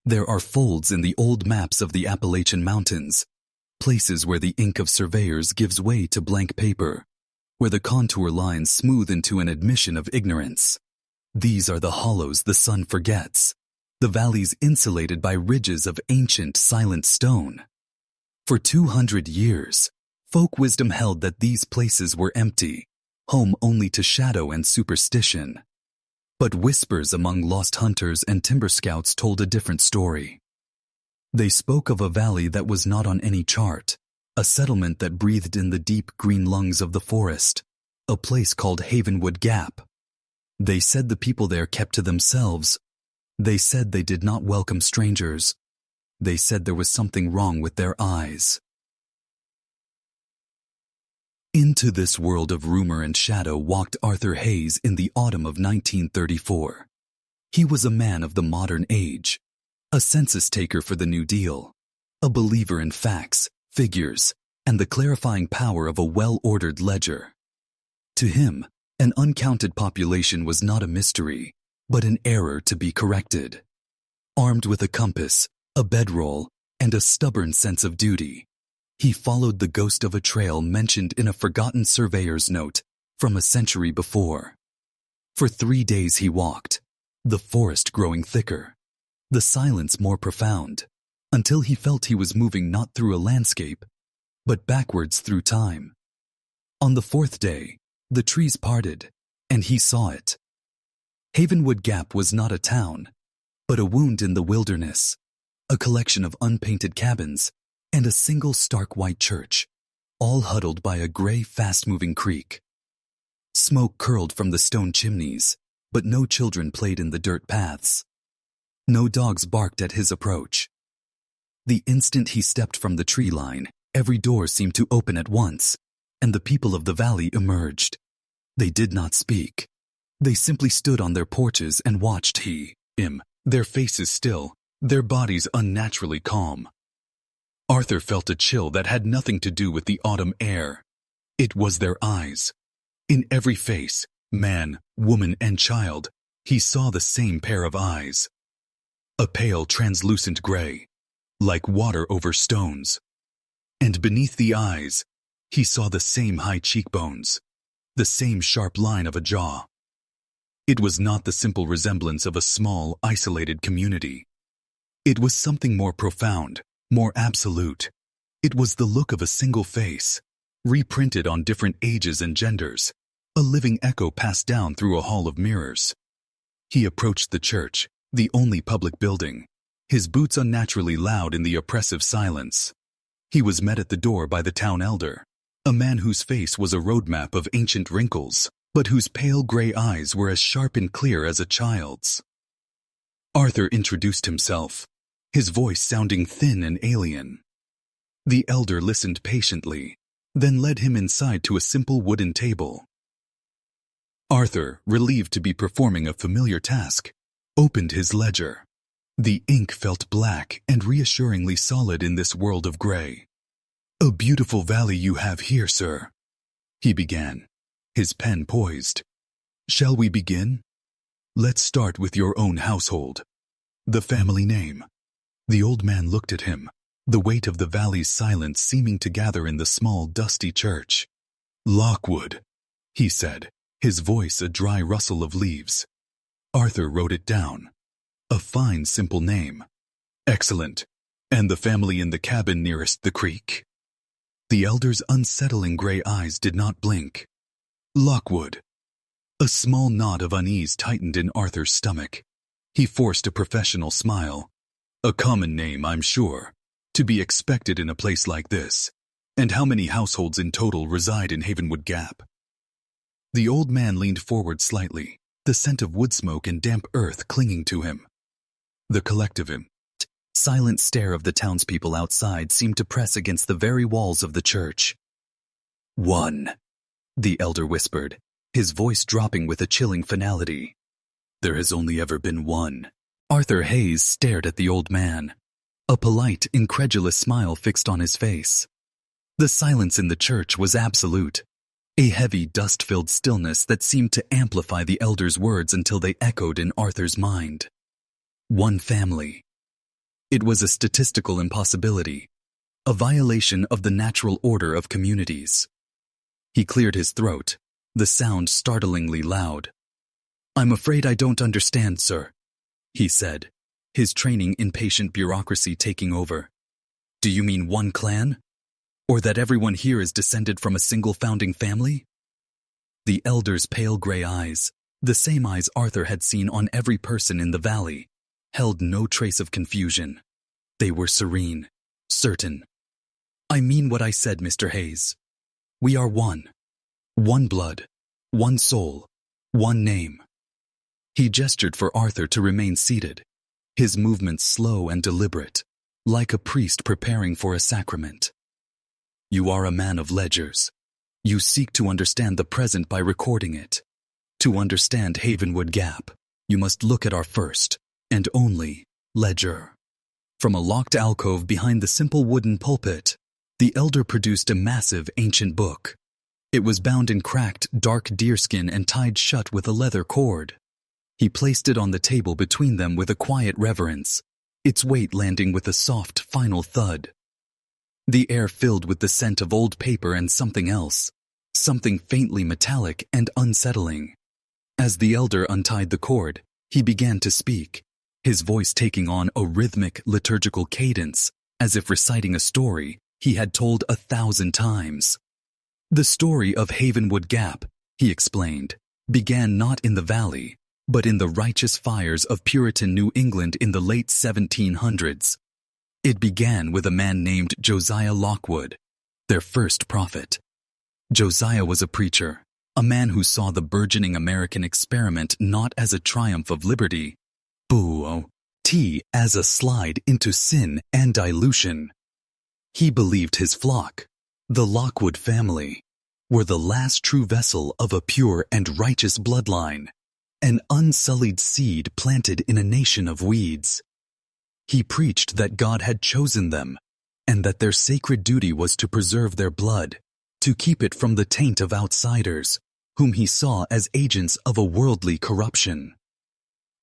There are folds in the old maps of the Appalachian Mountains, places where the ink of surveyors gives way to blank paper, where the contour lines smooth into an admission of ignorance. These are the hollows the sun forgets, the valleys insulated by ridges of ancient, silent stone. For 200 years, folk wisdom held that these places were empty, home only to shadow and superstition. But whispers among lost hunters and timber scouts told a different story. They spoke of a valley that was not on any chart, a settlement that breathed in the deep green lungs of the forest, a place called Havenwood Gap. They said the people there kept to themselves. They said they did not welcome strangers. They said there was something wrong with their eyes. Into this world of rumor and shadow walked Arthur Hayes in the autumn of 1934. He was a man of the modern age, a census taker for the New Deal, a believer in facts, figures, and the clarifying power of a well-ordered ledger. To him, an uncounted population was not a mystery, but an error to be corrected. Armed with a compass, a bedroll, and a stubborn sense of duty, he followed the ghost of a trail mentioned in a forgotten surveyor's note from a century before. For 3 days he walked, the forest growing thicker, the silence more profound, until he felt he was moving not through a landscape, but backwards through time. On the 4th day, the trees parted, and he saw it. Havenwood Gap was not a town, but a wound in the wilderness, a collection of unpainted cabins, and a single stark white church, all huddled by a gray, fast-moving creek. Smoke curled from the stone chimneys, but no children played in the dirt paths. No dogs barked at his approach. The instant he stepped from the tree line, every door seemed to open at once, and the people of the valley emerged. They did not speak. They simply stood on their porches and watched him, their faces still, their bodies unnaturally calm. Arthur felt a chill that had nothing to do with the autumn air. It was their eyes. In every face, man, woman, and child, he saw the same pair of eyes. A pale, translucent gray, like water over stones. And beneath the eyes, he saw the same high cheekbones, the same sharp line of a jaw. It was not the simple resemblance of a small, isolated community. It was something more profound, more absolute. It was the look of a single face, reprinted on different ages and genders, a living echo passed down through a hall of mirrors. He approached the church, the only public building, his boots unnaturally loud in the oppressive silence. He was met at the door by the town elder, a man whose face was a roadmap of ancient wrinkles, but whose pale gray eyes were as sharp and clear as a child's. Arthur introduced himself, his voice sounding thin and alien. The elder listened patiently, then led him inside to a simple wooden table. Arthur, relieved to be performing a familiar task, opened his ledger. The ink felt black and reassuringly solid in this world of gray. "A beautiful valley you have here, sir," he began, his pen poised. "Shall we begin? Let's start with your own household. The family name." The old man looked at him, the weight of the valley's silence seeming to gather in the small, dusty church. "Lockwood," he said, his voice a dry rustle of leaves. Arthur wrote it down. "A fine, simple name." "Excellent. And the family in the cabin nearest the creek?" The elder's unsettling gray eyes did not blink. "Lockwood." A small knot of unease tightened in Arthur's stomach. He forced a professional smile. "A common name, I'm sure, to be expected in a place like this. And how many households in total reside in Havenwood Gap?" The old man leaned forward slightly, the scent of wood smoke and damp earth clinging to him. The collective silent stare of the townspeople outside seemed to press against the very walls of the church. "One," the elder whispered, his voice dropping with a chilling finality. "There has only ever been one." Arthur Hayes stared at the old man, a polite, incredulous smile fixed on his face. The silence in the church was absolute, a heavy, dust-filled stillness that seemed to amplify the elder's words until they echoed in Arthur's mind. One family, It was a statistical impossibility, a violation of the natural order of communities. He cleared his throat, the sound startlingly loud. "I'm afraid I don't understand, sir," he said, his training in patient bureaucracy taking over. "Do you mean one clan? Or that everyone here is descended from a single founding family?" The elder's pale gray eyes, the same eyes Arthur had seen on every person in the valley, held no trace of confusion. They were serene, certain. "I mean what I said, Mr. Hayes. We are one. One blood, one soul, one name." He gestured for Arthur to remain seated, his movements slow and deliberate, like a priest preparing for a sacrament. "You are a man of ledgers. You seek to understand the present by recording it. To understand Havenwood Gap, you must look at our first, and only, ledger." From a locked alcove behind the simple wooden pulpit, the elder produced a massive ancient book. It was bound in cracked, dark deerskin and tied shut with a leather cord. He placed it on the table between them with a quiet reverence, its weight landing with a soft, final thud. The air filled with the scent of old paper and something else, something faintly metallic and unsettling. As the elder untied the cord, he began to speak, his voice taking on a rhythmic, liturgical cadence, as if reciting a story he had told 1,000 times. "The story of Havenwood Gap," he explained, "began not in the valley, but in the righteous fires of Puritan New England in the late 1700s. It began with a man named Josiah Lockwood, their first prophet. Josiah was a preacher, a man who saw the burgeoning American experiment not as a triumph of liberty, as a slide into sin and dilution. He believed his flock, the Lockwood family, were the last true vessel of a pure and righteous bloodline, an unsullied seed planted in a nation of weeds. He preached that God had chosen them, and that their sacred duty was to preserve their blood, to keep it from the taint of outsiders, whom he saw as agents of a worldly corruption.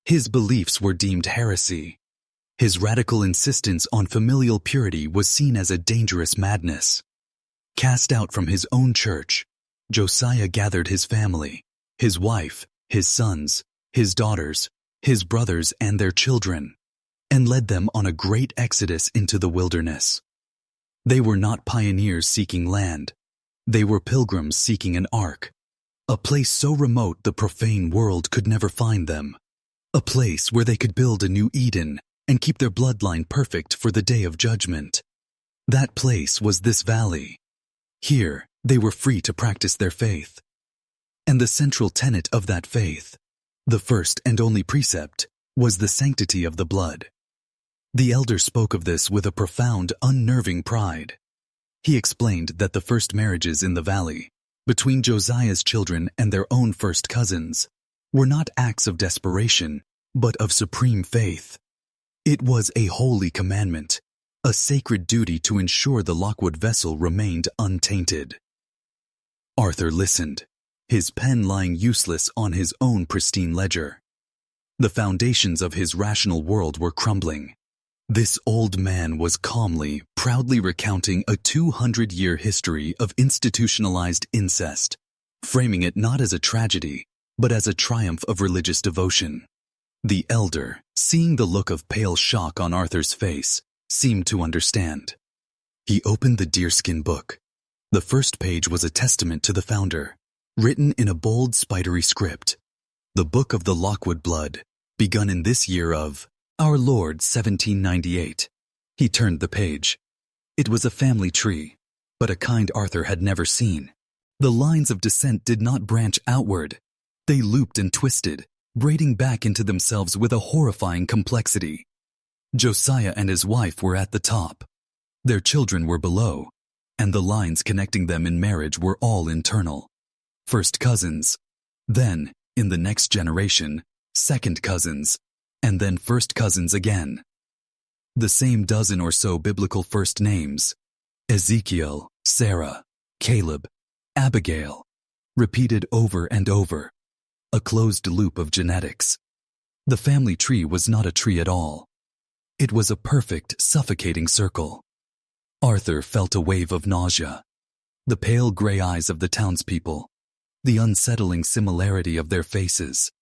His beliefs were deemed heresy. His radical insistence on familial purity was seen as a dangerous madness. Cast out from his own church, Josiah gathered his family, his wife, his sons, his daughters, his brothers and their children, and led them on a great exodus into the wilderness. They were not pioneers seeking land. They were pilgrims seeking an ark, a place so remote the profane world could never find them, a place where they could build a new Eden and keep their bloodline perfect for the day of judgment. That place was this valley. Here, they were free to practice their faith. And the central tenet of that faith, the first and only precept, was the sanctity of the blood. The elder spoke of this with a profound, unnerving pride. He explained that the first marriages in the valley, between Josiah's children and their own first cousins, were not acts of desperation, but of supreme faith. It was a holy commandment, a sacred duty to ensure the Lockwood vessel remained untainted. Arthur listened, his pen lying useless on his own pristine ledger. The foundations of his rational world were crumbling. This old man was calmly, proudly recounting a 200-year history of institutionalized incest, framing it not as a tragedy, but as a triumph of religious devotion. The elder, seeing the look of pale shock on Arthur's face, seemed to understand. He opened the deerskin book. The first page was a testament to the founder, written in a bold, spidery script. The Book of the Lockwood Blood, begun in this year of Our Lord 1798. He turned the page. It was a family tree, but a kind Arthur had never seen. The lines of descent did not branch outward. They looped and twisted, braiding back into themselves with a horrifying complexity. Josiah and his wife were at the top. Their children were below, and the lines connecting them in marriage were all internal. First cousins, then, in the next generation, second cousins, and then first cousins again. The same dozen or so biblical first names, Ezekiel, Sarah, Caleb, Abigail, repeated over and over. A closed loop of genetics. The family tree was not a tree at all. It was a perfect, suffocating circle. Arthur felt a wave of nausea. The pale gray eyes of the townspeople, the unsettling similarity of their faces.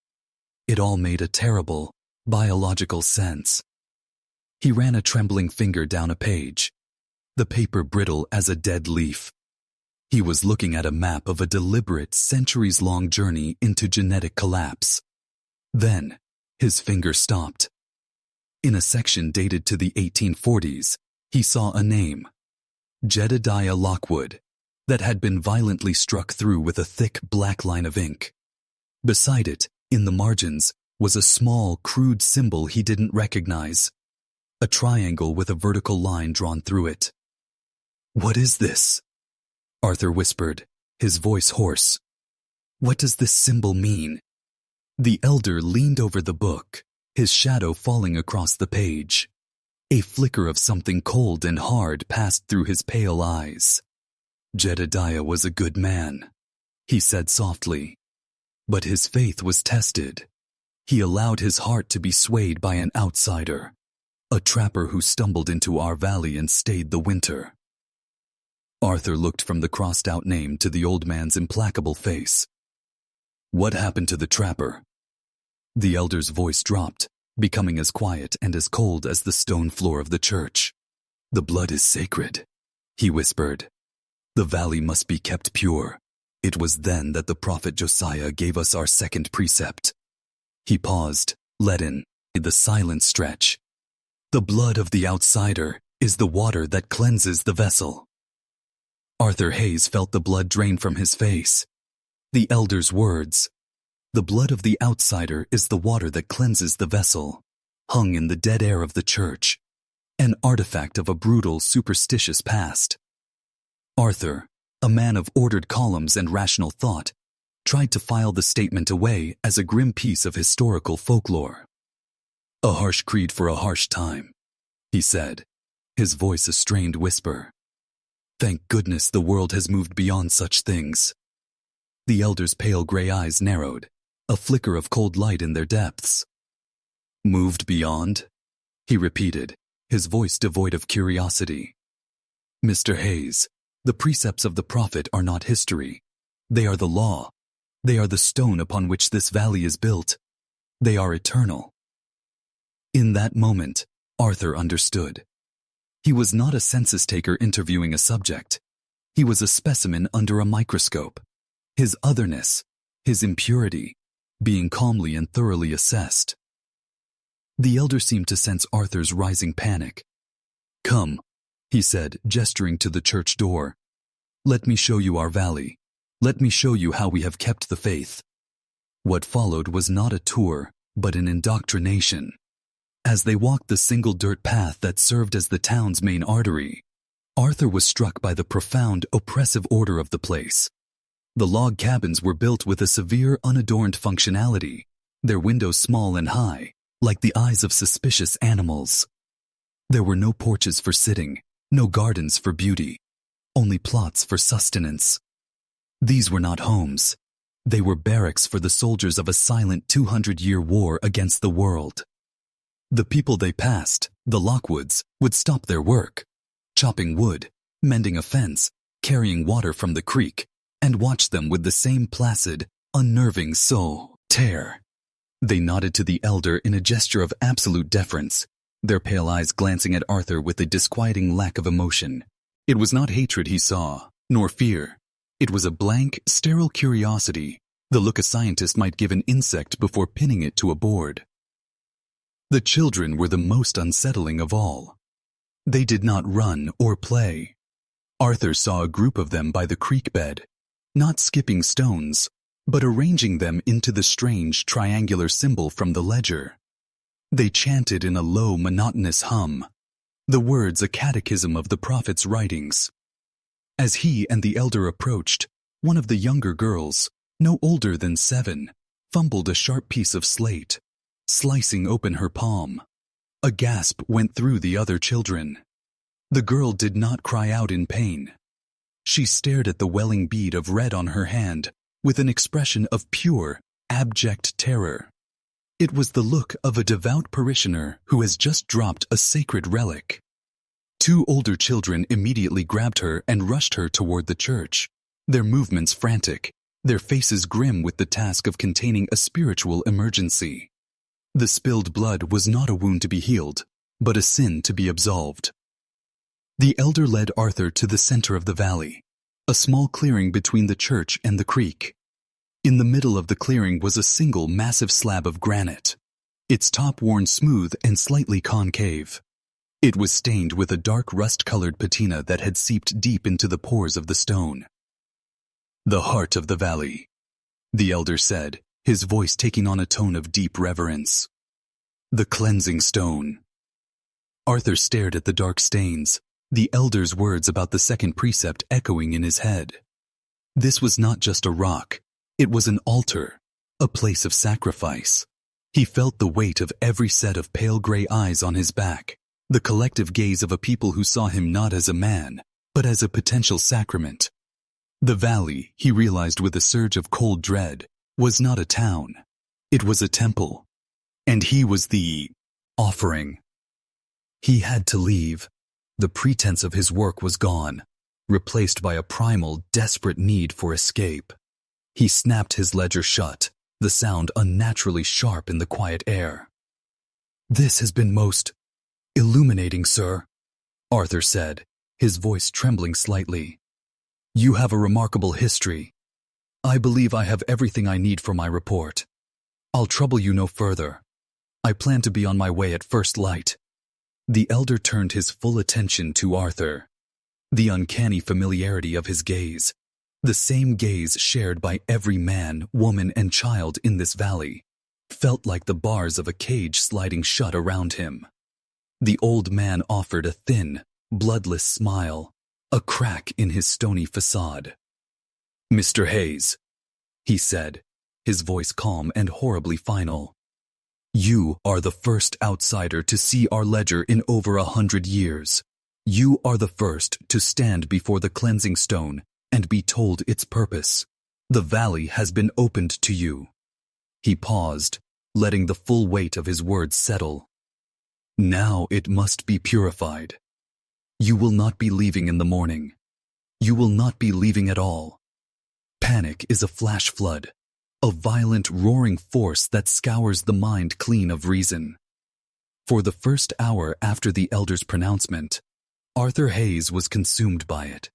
It all made a terrible, biological sense. He ran a trembling finger down a page, the paper brittle as a dead leaf. He was looking at a map of a deliberate, centuries-long journey into genetic collapse. Then, his finger stopped. In a section dated to the 1840s, he saw a name, Jedediah Lockwood, that had been violently struck through with a thick black line of ink. Beside it, in the margins, was a small, crude symbol he didn't recognize, a triangle with a vertical line drawn through it. "What is this?" Arthur whispered, his voice hoarse. "What does this symbol mean?" The elder leaned over the book, his shadow falling across the page. A flicker of something cold and hard passed through his pale eyes. "Jedediah was a good man," he said softly. "But his faith was tested. He allowed his heart to be swayed by an outsider, a trapper who stumbled into our valley and stayed the winter." Arthur looked from the crossed-out name to the old man's implacable face. "What happened to the trapper?" The elder's voice dropped, becoming as quiet and as cold as the stone floor of the church. "The blood is sacred," he whispered. "The valley must be kept pure. It was then that the prophet Josiah gave us our second precept." He paused, leaden, the silence stretch. "The blood of the outsider is the water that cleanses the vessel." Arthur Hayes felt the blood drain from his face. The elder's words, "The blood of the outsider is the water that cleanses the vessel," hung in the dead air of the church, an artifact of a brutal, superstitious past. Arthur, a man of ordered columns and rational thought, tried to file the statement away as a grim piece of historical folklore. "A harsh creed for a harsh time," he said, his voice a strained whisper. "Thank goodness the world has moved beyond such things." The elder's pale gray eyes narrowed, a flicker of cold light in their depths. "Moved beyond?" he repeated, his voice devoid of curiosity. "Mr. Hayes, the precepts of the prophet are not history. They are the law. They are the stone upon which this valley is built. They are eternal." In that moment, Arthur understood. He was not a census taker interviewing a subject. He was a specimen under a microscope. His otherness, his impurity, being calmly and thoroughly assessed. The elder seemed to sense Arthur's rising panic. "Come," he said, gesturing to the church door. "Let me show you our valley. Let me show you how we have kept the faith." What followed was not a tour, but an indoctrination. As they walked the single dirt path that served as the town's main artery, Arthur was struck by the profound, oppressive order of the place. The log cabins were built with a severe, unadorned functionality, their windows small and high, like the eyes of suspicious animals. There were no porches for sitting, no gardens for beauty, only plots for sustenance. These were not homes. They were barracks for the soldiers of a silent 200-year war against the world. The people they passed, the Lockwoods, would stop their work, chopping wood, mending a fence, carrying water from the creek, and watch them with the same placid, unnerving tear. They nodded to the elder in a gesture of absolute deference, their pale eyes glancing at Arthur with a disquieting lack of emotion. It was not hatred he saw, nor fear. It was a blank, sterile curiosity, the look a scientist might give an insect before pinning it to a board. The children were the most unsettling of all. They did not run or play. Arthur saw a group of them by the creek bed, not skipping stones, but arranging them into the strange triangular symbol from the ledger. They chanted in a low, monotonous hum, the words a catechism of the prophet's writings. As he and the elder approached, one of the younger girls, no older than 7, fumbled a sharp piece of slate, slicing open her palm. A gasp went through the other children. The girl did not cry out in pain. She stared at the welling bead of red on her hand with an expression of pure, abject terror. It was the look of a devout parishioner who has just dropped a sacred relic. Two older children immediately grabbed her and rushed her toward the church, their movements frantic, their faces grim with the task of containing a spiritual emergency. The spilled blood was not a wound to be healed, but a sin to be absolved. The elder led Arthur to the center of the valley, a small clearing between the church and the creek. In the middle of the clearing was a single massive slab of granite, its top worn smooth and slightly concave. It was stained with a dark rust-colored patina that had seeped deep into the pores of the stone. "The heart of the valley," the elder said, his voice taking on a tone of deep reverence. "The cleansing stone." Arthur stared at the dark stains, the elder's words about the second precept echoing in his head. This was not just a rock, it was an altar, a place of sacrifice. He felt the weight of every set of pale gray eyes on his back, the collective gaze of a people who saw him not as a man, but as a potential sacrament. The valley, he realized with a surge of cold dread, was not a town. It was a temple. And he was the offering. He had to leave. The pretense of his work was gone, replaced by a primal, desperate need for escape. He snapped his ledger shut, the sound unnaturally sharp in the quiet air. "This has been most illuminating, sir," Arthur said, his voice trembling slightly. "You have a remarkable history. I believe I have everything I need for my report. I'll trouble you no further. I plan to be on my way at first light." The elder turned his full attention to Arthur. The uncanny familiarity of his gaze, the same gaze shared by every man, woman, and child in this valley, felt like the bars of a cage sliding shut around him. The old man offered a thin, bloodless smile, a crack in his stony facade. "Mr. Hayes," he said, his voice calm and horribly final. "You are the first outsider to see our ledger in over 100 years. You are the first to stand before the cleansing stone and be told its purpose. The valley has been opened to you." He paused, letting the full weight of his words settle. "Now it must be purified. You will not be leaving in the morning. You will not be leaving at all. Panic is a flash flood, a violent roaring force that scours the mind clean of reason." For the first hour after the elder's pronouncement, Arthur Hayes was consumed by it.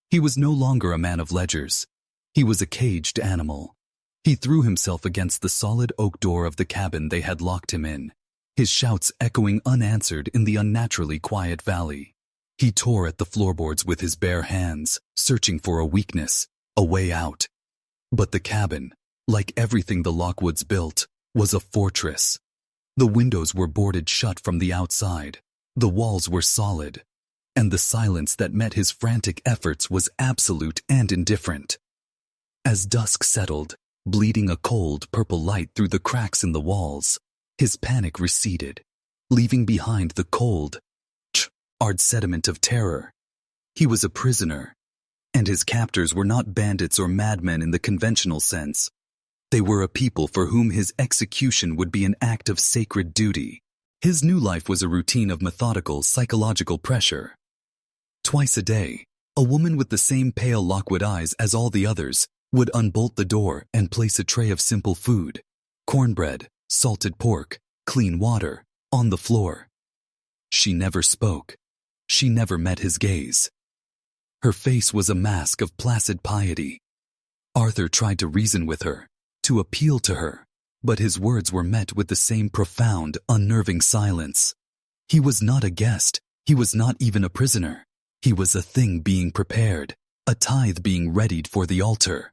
He was no longer a man of ledgers. He was a caged animal. He threw himself against the solid oak door of the cabin they had locked him in, his shouts echoing unanswered in the unnaturally quiet valley. He tore at the floorboards with his bare hands, searching for a weakness, a way out. But the cabin, like everything the Lockwoods built, was a fortress. The windows were boarded shut from the outside, the walls were solid, and the silence that met his frantic efforts was absolute and indifferent. As dusk settled, bleeding a cold purple light through the cracks in the walls, his panic receded, leaving behind the cold, hard sediment of terror. He was a prisoner, and his captors were not bandits or madmen in the conventional sense. They were a people for whom his execution would be an act of sacred duty. His new life was a routine of methodical, psychological pressure. Twice a day, a woman with the same pale Lockwood eyes as all the others would unbolt the door and place a tray of simple food, cornbread, salted pork, clean water, on the floor. She never spoke. She never met his gaze. Her face was a mask of placid piety. Arthur tried to reason with her, to appeal to her, but his words were met with the same profound, unnerving silence. He was not a guest. He was not even a prisoner. He was a thing being prepared, a tithe being readied for the altar.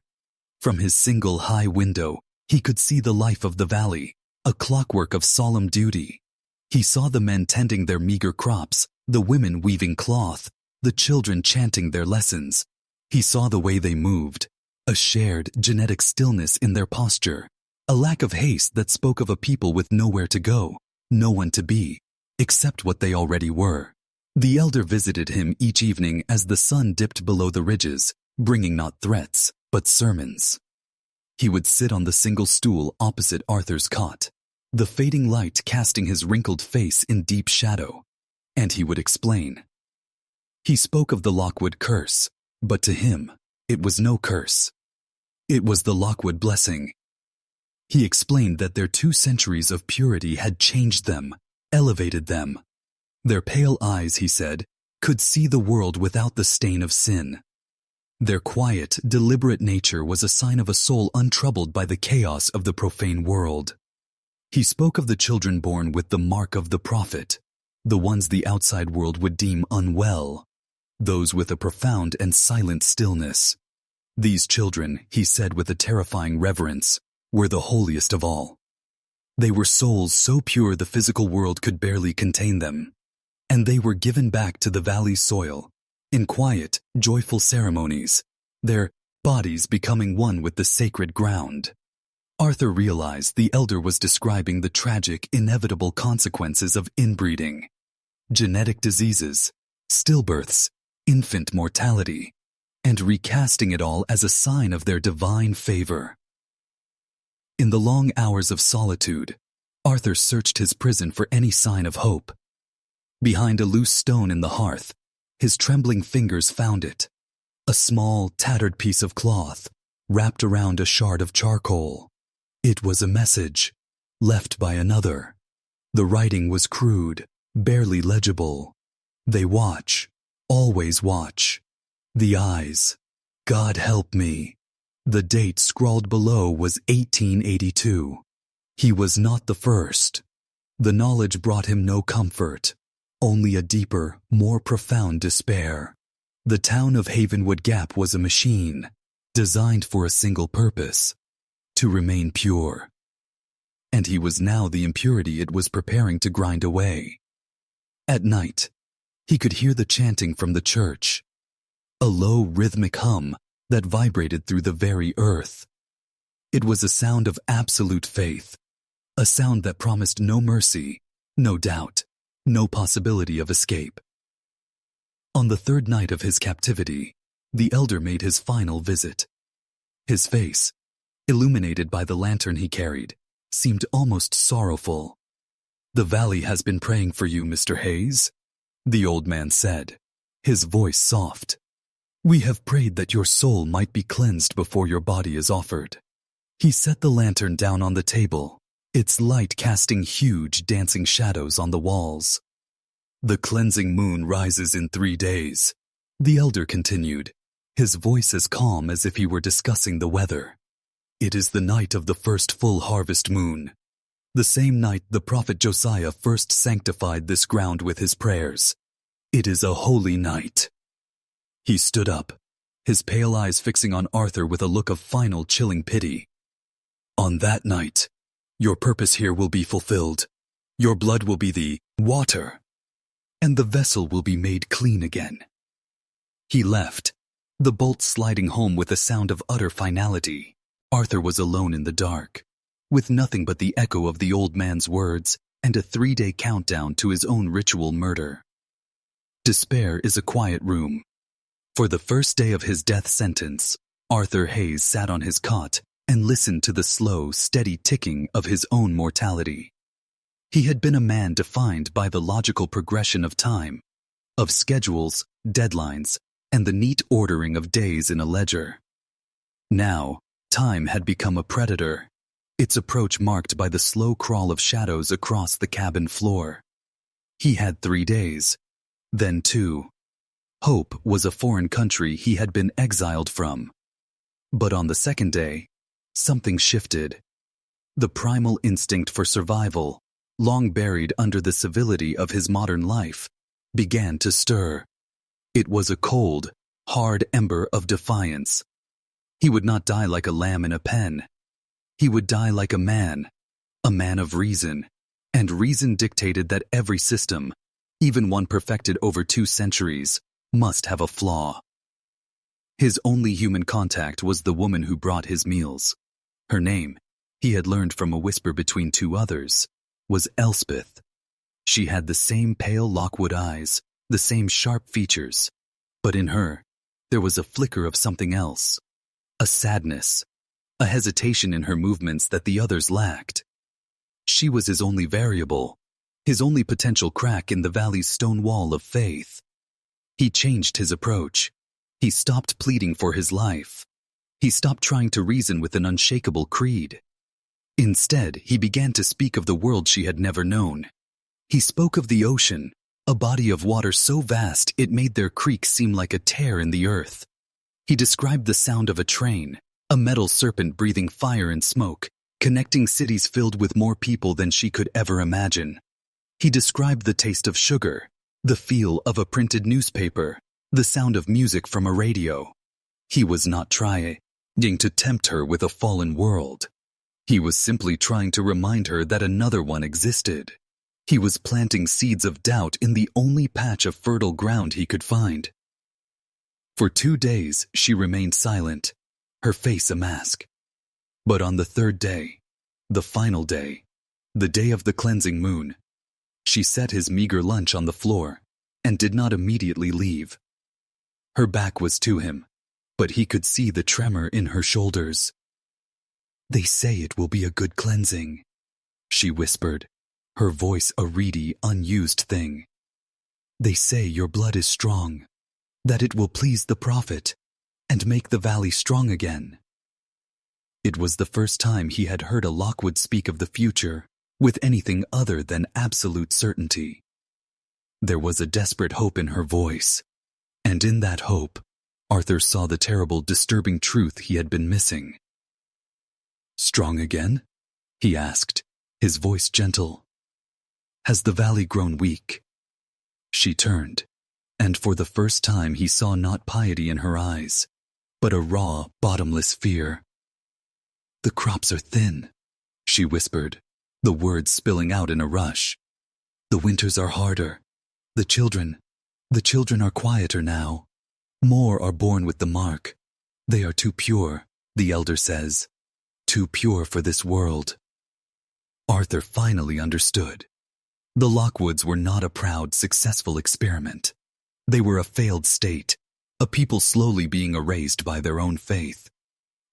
From his single high window, he could see the life of the valley, a clockwork of solemn duty. He saw the men tending their meager crops, the women weaving cloth, the children chanting their lessons. He saw the way they moved, a shared genetic stillness in their posture, a lack of haste that spoke of a people with nowhere to go, no one to be, except what they already were. The elder visited him each evening as the sun dipped below the ridges, bringing not threats, but sermons. He would sit on the single stool opposite Arthur's cot, the fading light casting his wrinkled face in deep shadow, and he would explain. He spoke of the Lockwood curse, but to him, it was no curse. It was the Lockwood blessing. He explained that their 2 centuries of purity had changed them, elevated them. Their pale eyes, he said, could see the world without the stain of sin. Their quiet, deliberate nature was a sign of a soul untroubled by the chaos of the profane world. He spoke of the children born with the mark of the prophet, the ones the outside world would deem unwell, those with a profound and silent stillness. These children, he said with a terrifying reverence, were the holiest of all. They were souls so pure the physical world could barely contain them, and they were given back to the valley soil, in quiet, joyful ceremonies, their bodies becoming one with the sacred ground. Arthur realized the elder was describing the tragic, inevitable consequences of inbreeding, genetic diseases, stillbirths, infant mortality, and recasting it all as a sign of their divine favor. In the long hours of solitude, Arthur searched his prison for any sign of hope. Behind a loose stone in the hearth, his trembling fingers found it, a small, tattered piece of cloth wrapped around a shard of charcoal. It was a message, left by another. The writing was crude, barely legible. They watch, always watch. The eyes, God help me. The date scrawled below was 1882. He was not the first. The knowledge brought him no comfort, only a deeper, more profound despair. The town of Havenwood Gap was a machine, designed for a single purpose, to remain pure. And he was now the impurity it was preparing to grind away. At night, he could hear the chanting from the church, a low rhythmic hum that vibrated through the very earth. It was a sound of absolute faith, a sound that promised no mercy, no doubt, no possibility of escape. On the 3rd night of his captivity, the elder made his final visit. His face, illuminated by the lantern he carried, seemed almost sorrowful. "The valley has been praying for you, Mr. Hayes," the old man said, his voice soft. "We have prayed that your soul might be cleansed before your body is offered." He set the lantern down on the table, its light casting huge dancing shadows on the walls. "The cleansing moon rises in 3 days," the elder continued, his voice as calm as if he were discussing the weather. "It is the night of the first full harvest moon, the same night the prophet Josiah first sanctified this ground with his prayers. It is a holy night." He stood up, his pale eyes fixing on Arthur with a look of final chilling pity. "On that night, your purpose here will be fulfilled. Your blood will be the water, and the vessel will be made clean again." He left, the bolt sliding home with a sound of utter finality. Arthur was alone in the dark, with nothing but the echo of the old man's words and a 3-day countdown to his own ritual murder. Despair is a quiet room. For the first day of his death sentence, Arthur Hayes sat on his cot and listened to the slow, steady ticking of his own mortality. He had been a man defined by the logical progression of time, of schedules, deadlines, and the neat ordering of days in a ledger. Now, time had become a predator, its approach marked by the slow crawl of shadows across the cabin floor. He had 3 days, then 2. Hope was a foreign country he had been exiled from. But on the 2nd day, something shifted. The primal instinct for survival, long buried under the civility of his modern life, began to stir. It was a cold, hard ember of defiance. He would not die like a lamb in a pen. He would die like a man of reason, and reason dictated that every system, even one perfected over 2 centuries, must have a flaw. His only human contact was the woman who brought his meals. Her name, he had learned from a whisper between 2 others, was Elspeth. She had the same pale Lockwood eyes, the same sharp features, but in her, there was a flicker of something else, a sadness, a hesitation in her movements that the others lacked. She was his only variable, his only potential crack in the valley's stone wall of faith. He changed his approach. He stopped pleading for his life. He stopped trying to reason with an unshakable creed. Instead, he began to speak of the world she had never known. He spoke of the ocean, a body of water so vast it made their creek seem like a tear in the earth. He described the sound of a train, a metal serpent breathing fire and smoke, connecting cities filled with more people than she could ever imagine. He described the taste of sugar, the feel of a printed newspaper, the sound of music from a radio. He was not trying to tempt her with a fallen world. He was simply trying to remind her that another one existed. He was planting seeds of doubt in the only patch of fertile ground he could find. For 2 days, she remained silent, her face a mask. But on the third day, the final day, the day of the cleansing moon, she set his meager lunch on the floor and did not immediately leave. Her back was to him, but he could see the tremor in her shoulders. "They say it will be a good cleansing," she whispered, her voice a reedy, unused thing. "They say your blood is strong, that it will please the prophet and make the valley strong again." It was the first time he had heard a Lockwood speak of the future with anything other than absolute certainty. There was a desperate hope in her voice, and in that hope, Arthur saw the terrible, disturbing truth he had been missing. "Strong again?" he asked, his voice gentle. "Has the valley grown weak?" She turned, and for the first time he saw not piety in her eyes, but a raw, bottomless fear. "The crops are thin," she whispered, the words spilling out in a rush. "The winters are harder. The children are quieter now. More are born with the mark. They are too pure, the elder says, too pure for this world." Arthur finally understood. The Lockwoods were not a proud, successful experiment. They were a failed state, a people slowly being erased by their own faith.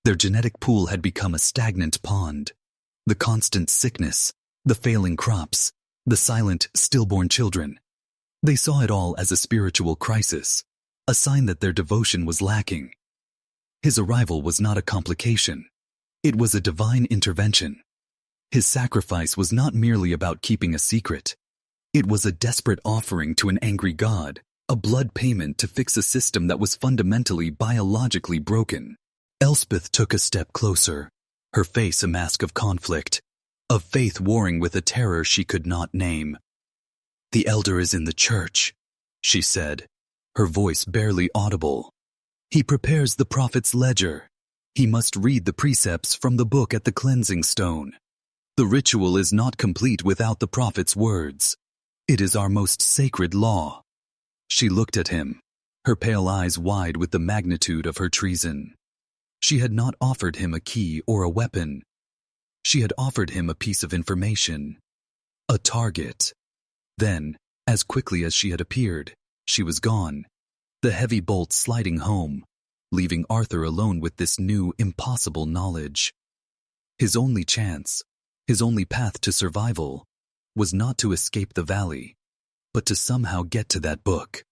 Their genetic pool had become a stagnant pond. The constant sickness, the failing crops, the silent, stillborn children. They saw it all as a spiritual crisis, a sign that their devotion was lacking. His arrival was not a complication. It was a divine intervention. His sacrifice was not merely about keeping a secret. It was a desperate offering to an angry God, a blood payment to fix a system that was fundamentally biologically broken. Elspeth took a step closer, her face a mask of conflict, of faith warring with a terror she could not name. "The elder is in the church," she said, her voice barely audible. "He prepares the prophet's ledger. He must read the precepts from the book at the cleansing stone. The ritual is not complete without the prophet's words. It is our most sacred law." She looked at him, her pale eyes wide with the magnitude of her treason. She had not offered him a key or a weapon. She had offered him a piece of information, a target. Then, as quickly as she had appeared, she was gone, the heavy bolt sliding home, leaving Arthur alone with this new, impossible knowledge. His only chance, his only path to survival, was not to escape the valley, but to somehow get to that book.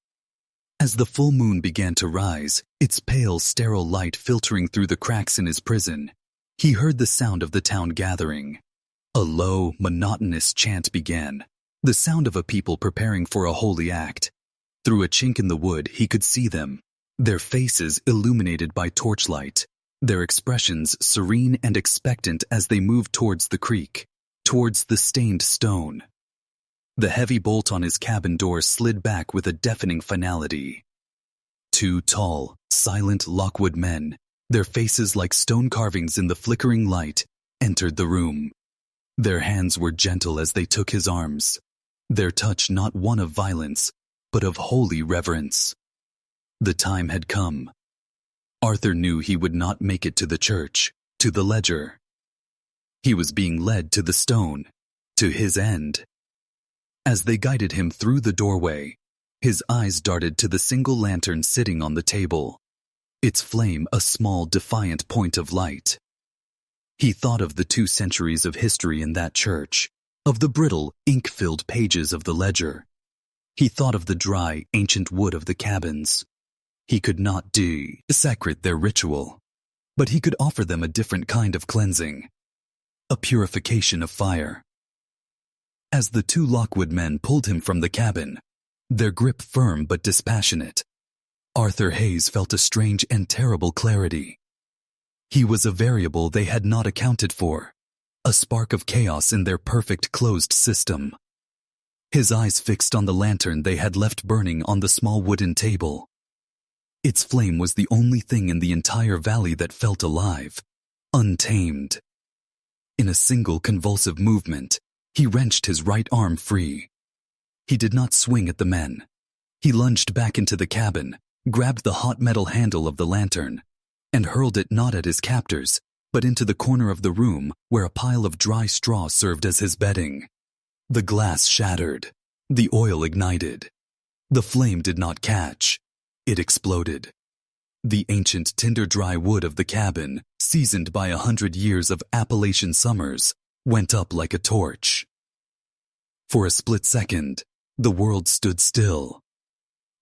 As the full moon began to rise, its pale, sterile light filtering through the cracks in his prison, he heard the sound of the town gathering. A low, monotonous chant began, the sound of a people preparing for a holy act. Through a chink in the wood, he could see them, their faces illuminated by torchlight, their expressions serene and expectant as they moved towards the creek, towards the stained stone. The heavy bolt on his cabin door slid back with a deafening finality. 2 tall, silent Lockwood men, their faces like stone carvings in the flickering light, entered the room. Their hands were gentle as they took his arms, their touch not one of violence, but of holy reverence. The time had come. Arthur knew he would not make it to the church, to the ledger. He was being led to the stone, to his end. As they guided him through the doorway, his eyes darted to the single lantern sitting on the table, its flame a small, defiant point of light. He thought of the 2 centuries of history in that church, of the brittle, ink-filled pages of the ledger. He thought of the dry, ancient wood of the cabins. He could not desecrate their ritual, but he could offer them a different kind of cleansing, a purification of fire. As the 2 Lockwood men pulled him from the cabin, their grip firm but dispassionate, Arthur Hayes felt a strange and terrible clarity. He was a variable they had not accounted for, a spark of chaos in their perfect closed system. His eyes fixed on the lantern they had left burning on the small wooden table. Its flame was the only thing in the entire valley that felt alive, untamed. In a single convulsive movement, he wrenched his right arm free. He did not swing at the men. He lunged back into the cabin, grabbed the hot metal handle of the lantern, and hurled it not at his captors, but into the corner of the room where a pile of dry straw served as his bedding. The glass shattered. The oil ignited. The flame did not catch. It exploded. The ancient tinder-dry wood of the cabin, seasoned by 100 years of Appalachian summers, went up like a torch. For a split second, the world stood still.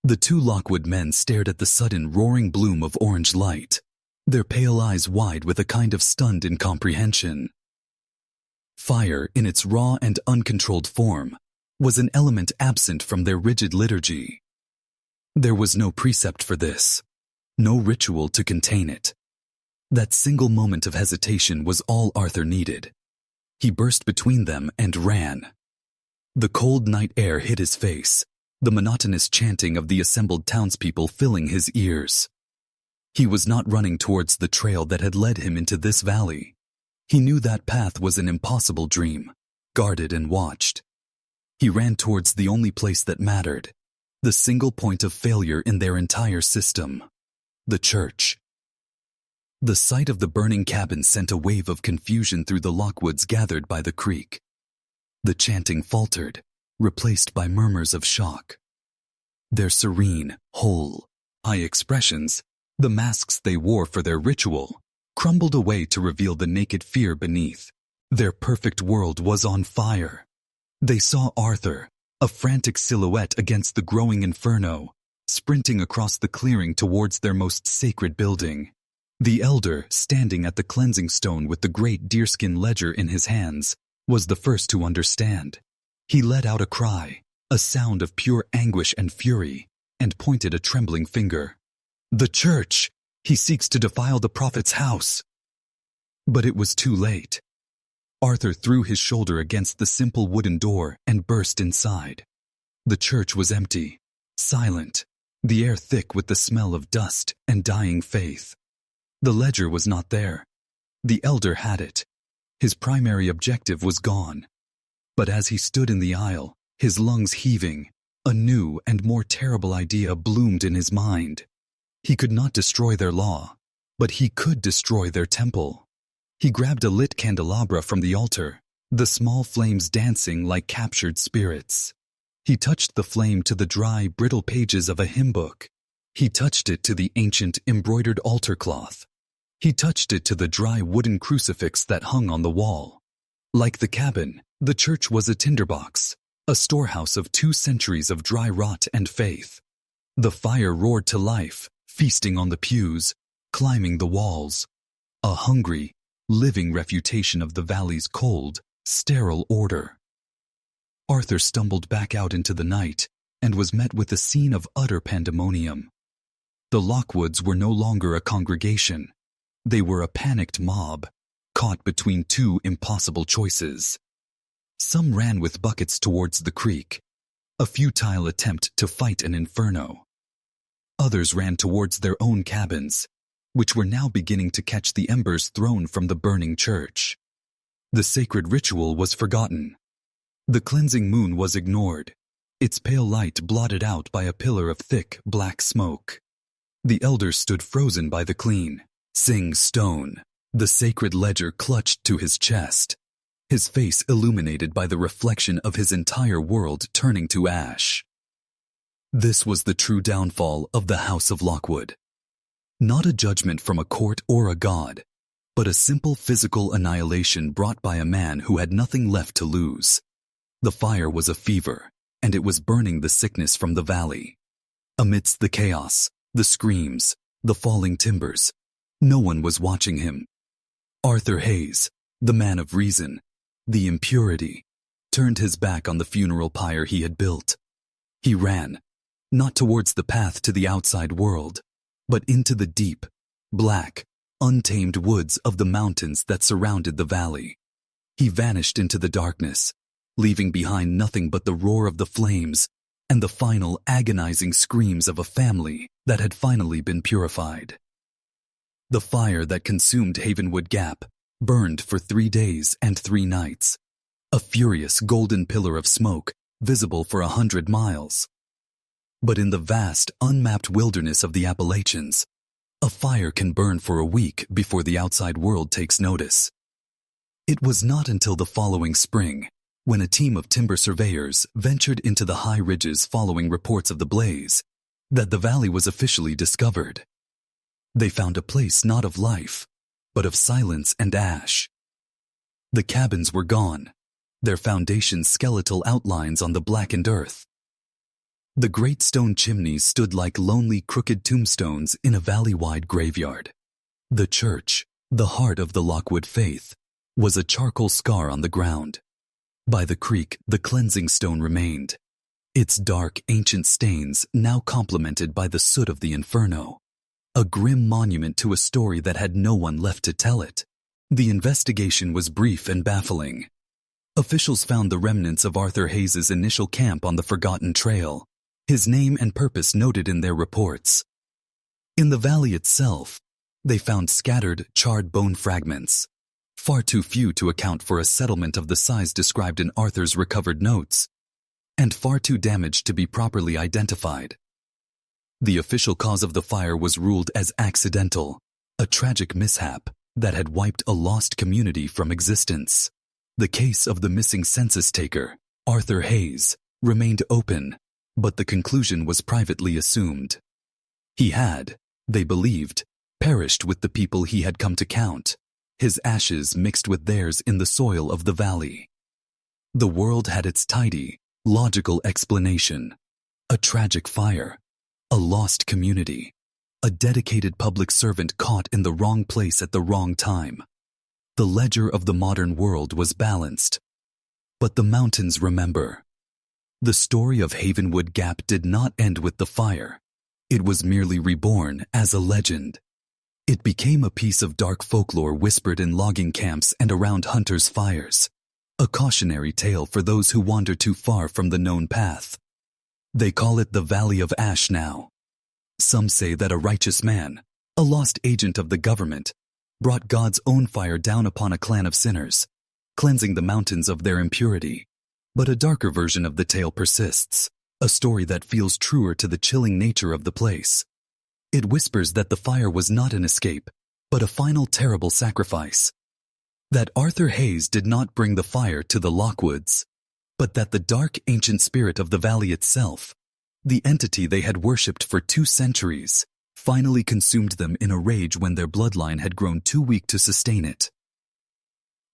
The 2 Lockwood men stared at the sudden roaring bloom of orange light, their pale eyes wide with a kind of stunned incomprehension. Fire, in its raw and uncontrolled form, was an element absent from their rigid liturgy. There was no precept for this, no ritual to contain it. That single moment of hesitation was all Arthur needed. He burst between them and ran. The cold night air hit his face, the monotonous chanting of the assembled townspeople filling his ears. He was not running towards the trail that had led him into this valley. He knew that path was an impossible dream, guarded and watched. He ran towards the only place that mattered, the single point of failure in their entire system, the church. The sight of the burning cabin sent a wave of confusion through the Lockwoods gathered by the creek. The chanting faltered, replaced by murmurs of shock. Their serene, whole, eye expressions, the masks they wore for their ritual, crumbled away to reveal the naked fear beneath. Their perfect world was on fire. They saw Arthur, a frantic silhouette against the growing inferno, sprinting across the clearing towards their most sacred building. The elder, standing at the cleansing stone with the great deerskin ledger in his hands, was the first to understand. He let out a cry, a sound of pure anguish and fury, and pointed a trembling finger. "The church! He seeks to defile the prophet's house!" But it was too late. Arthur threw his shoulder against the simple wooden door and burst inside. The church was empty, silent, the air thick with the smell of dust and dying faith. The ledger was not there. The elder had it. His primary objective was gone. But as he stood in the aisle, his lungs heaving, a new and more terrible idea bloomed in his mind. He could not destroy their law, but he could destroy their temple. He grabbed a lit candelabra from the altar, the small flames dancing like captured spirits. He touched the flame to the dry, brittle pages of a hymn book. He touched it to the ancient, embroidered altar cloth. He touched it to the dry wooden crucifix that hung on the wall. Like the cabin, the church was a tinderbox, a storehouse of 2 centuries of dry rot and faith. The fire roared to life, feasting on the pews, climbing the walls. A hungry, living refutation of the valley's cold, sterile order. Arthur stumbled back out into the night and was met with a scene of utter pandemonium. The Lockwoods were no longer a congregation. They were a panicked mob, caught between 2 impossible choices. Some ran with buckets towards the creek, a futile attempt to fight an inferno. Others ran towards their own cabins, which were now beginning to catch the embers thrown from the burning church. The sacred ritual was forgotten. The cleansing moon was ignored, its pale light blotted out by a pillar of thick, black smoke. The elder stood frozen by the clean, sing stone, the sacred ledger clutched to his chest, his face illuminated by the reflection of his entire world turning to ash. This was the true downfall of the House of Lockwood. Not a judgment from a court or a god, but a simple physical annihilation brought by a man who had nothing left to lose. The fire was a fever, and it was burning the sickness from the valley. Amidst the chaos, the screams, the falling timbers, no one was watching him. Arthur Hayes, the man of reason, the impurity, turned his back on the funeral pyre he had built. He ran, not towards the path to the outside world, but into the deep, black, untamed woods of the mountains that surrounded the valley. He vanished into the darkness, leaving behind nothing but the roar of the flames and the final agonizing screams of a family that had finally been purified. The fire that consumed Havenwood Gap burned for 3 days and 3 nights, a furious golden pillar of smoke visible for 100 miles. But in the vast, unmapped wilderness of the Appalachians, a fire can burn for a week before the outside world takes notice. It was not until the following spring, when a team of timber surveyors ventured into the high ridges following reports of the blaze, that the valley was officially discovered. They found a place not of life, but of silence and ash. The cabins were gone, their foundations skeletal outlines on the blackened earth. The great stone chimneys stood like lonely, crooked tombstones in a valley-wide graveyard. The church, the heart of the Lockwood faith, was a charcoal scar on the ground. By the creek, the cleansing stone remained, its dark, ancient stains now complemented by the soot of the inferno, a grim monument to a story that had no one left to tell it. The investigation was brief and baffling. Officials found the remnants of Arthur Hayes's initial camp on the forgotten trail, his name and purpose noted in their reports. In the valley itself, they found scattered, charred bone fragments, far too few to account for a settlement of the size described in Arthur's recovered notes, and far too damaged to be properly identified. The official cause of the fire was ruled as accidental, a tragic mishap that had wiped a lost community from existence. The case of the missing census taker, Arthur Hayes, remained open, but the conclusion was privately assumed. He had, they believed, perished with the people he had come to count, his ashes mixed with theirs in the soil of the valley. The world had its tidy, logical explanation: a tragic fire, a lost community, a dedicated public servant caught in the wrong place at the wrong time. The ledger of the modern world was balanced. But the mountains remember. The story of Havenwood Gap did not end with the fire. It was merely reborn as a legend. It became a piece of dark folklore whispered in logging camps and around hunters' fires, a cautionary tale for those who wander too far from the known path. They call it the Valley of Ash now. Some say that a righteous man, a lost agent of the government, brought God's own fire down upon a clan of sinners, cleansing the mountains of their impurity. But a darker version of the tale persists, a story that feels truer to the chilling nature of the place. It whispers that the fire was not an escape, but a final terrible sacrifice. That Arthur Hayes did not bring the fire to the Lockwoods, but that the dark ancient spirit of the valley itself, the entity they had worshipped for 2 centuries, finally consumed them in a rage when their bloodline had grown too weak to sustain it.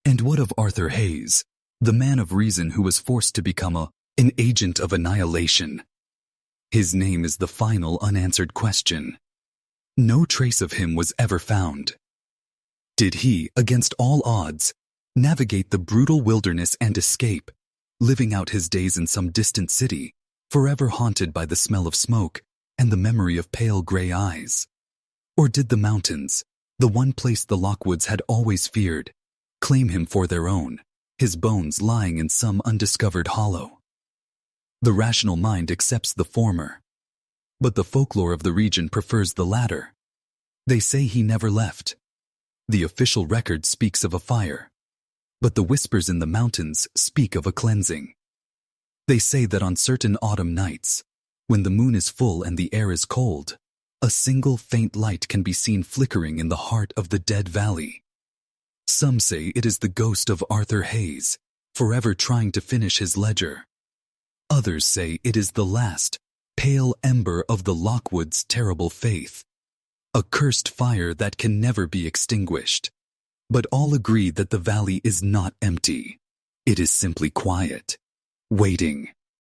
And what of Arthur Hayes, the man of reason who was forced to become an agent of annihilation? His name is the final unanswered question. No trace of him was ever found. Did he, against all odds, navigate the brutal wilderness and escape, living out his days in some distant city, forever haunted by the smell of smoke and the memory of pale gray eyes? Or did the mountains, the one place the Lockwoods had always feared, claim him for their own, his bones lying in some undiscovered hollow? The rational mind accepts the former, but the folklore of the region prefers the latter. They say he never left. The official record speaks of a fire, but the whispers in the mountains speak of a cleansing. They say that on certain autumn nights, when the moon is full and the air is cold, a single faint light can be seen flickering in the heart of the dead valley. Some say it is the ghost of Arthur Hayes, forever trying to finish his ledger. Others say it is the last, pale ember of the Lockwoods' terrible faith, a cursed fire that can never be extinguished. But all agree that the valley is not empty. It is simply quiet, waiting,